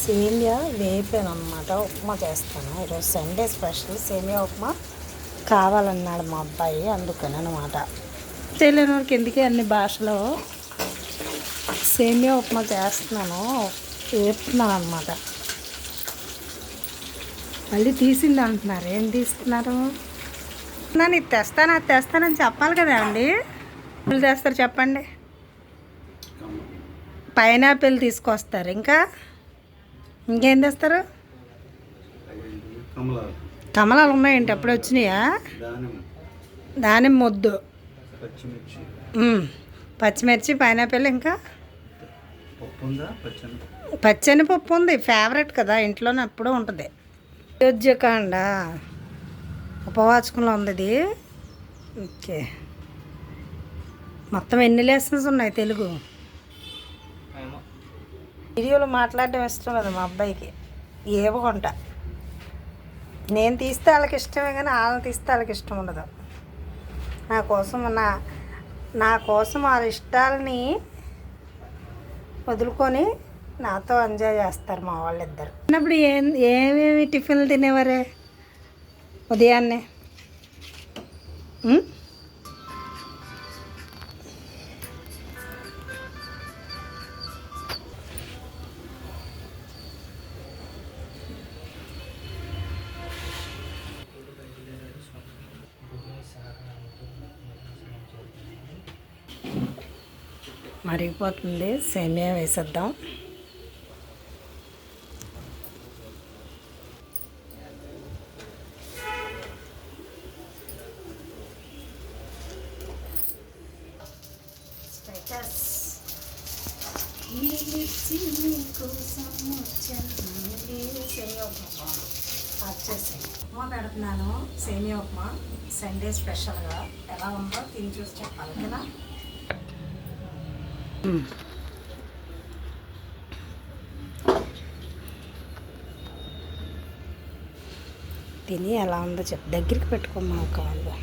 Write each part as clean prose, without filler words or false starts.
సేమియా వేపాను అనమాట. ఉప్మా చేస్తాను ఈరోజు సండే స్పెషల్. సేమియా ఉప్మా కావాలన్నాడు మా అబ్బాయి, అందుకని అనమాట. తెలియనివారికి ఎందుకే అన్ని భాషలో సేమియా ఉప్మా చేస్తున్నాను, వేపుతున్నాను అనమాట. మళ్ళీ తీసింది అంటున్నారు. ఏం తీస్తున్నారు? నేను ఇది తెస్తాను అది తెస్తానని చెప్పాలి కదా అండి. ఎప్పుడు తెస్తారు చెప్పండి? పైనాపిల్ తీసుకొస్తారు, ఇంకేం తెస్తారు? కమలాలు ఉన్నాయండి, ఎప్పుడు వచ్చినాయా? దానిమ్మ ముద్దు, పచ్చిమిర్చి, పైనాపిల్, ఇంకా పచ్చనిపప్పు ఉంది. ఫేవరెట్ కదా, ఇంట్లోనే ఎప్పుడూ ఉంటుంది. అయోధ్యకాండ ఉపవాచకంలో ఉంది ఇది. ఓకే, మొత్తం ఎన్ని లెసన్స్ ఉన్నాయి తెలుగు? వీడియోలో మాట్లాడడం ఇష్టం లేదు మా అబ్బాయికి, ఏవో కొంట. నేను తీస్తే వాళ్ళకి ఇష్టమే కానీ వాళ్ళని తీస్తే వాళ్ళకి ఇష్టం ఉండదు. నా కోసం వాళ్ళ ఇష్టాలని వదులుకొని నాతో ఎంజాయ్ చేస్తారు మా వాళ్ళిద్దరు. చిన్నప్పుడు ఏమేమి టిఫిన్లు తినేవారే ఉదయాన్నే? మరిగిపోతుంది, సేమియా వేసేద్దాం. ఉప్మా పెడుతున్నాను, సేమియా ఉప్మా సండే స్పెషల్గా. ఎలా ఉందో తిని చూసి చెప్పాలి కదా. తిని ఎలా ఉందో చెప్పు, దగ్గరికి పెట్టుకోమ్మా కావాలి.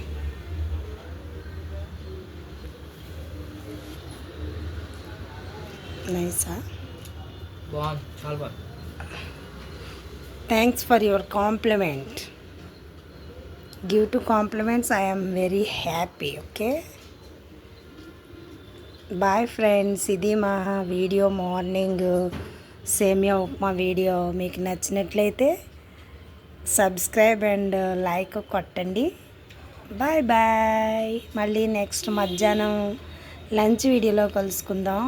నైసా? చాలా బాగుంది. Thanks for your compliment. Give to compliments, I am very happy. Okay, bye friends. ఇది మా video, morning semiya upma video. మీకు నచ్చినట్లయితే సబ్స్క్రైబ్ అండ్ లైక్ కొట్టండి. Bye bye. మళ్ళీ నెక్స్ట్ మధ్యాహ్నం లంచ్ వీడియోలో కలుసుకుందాం.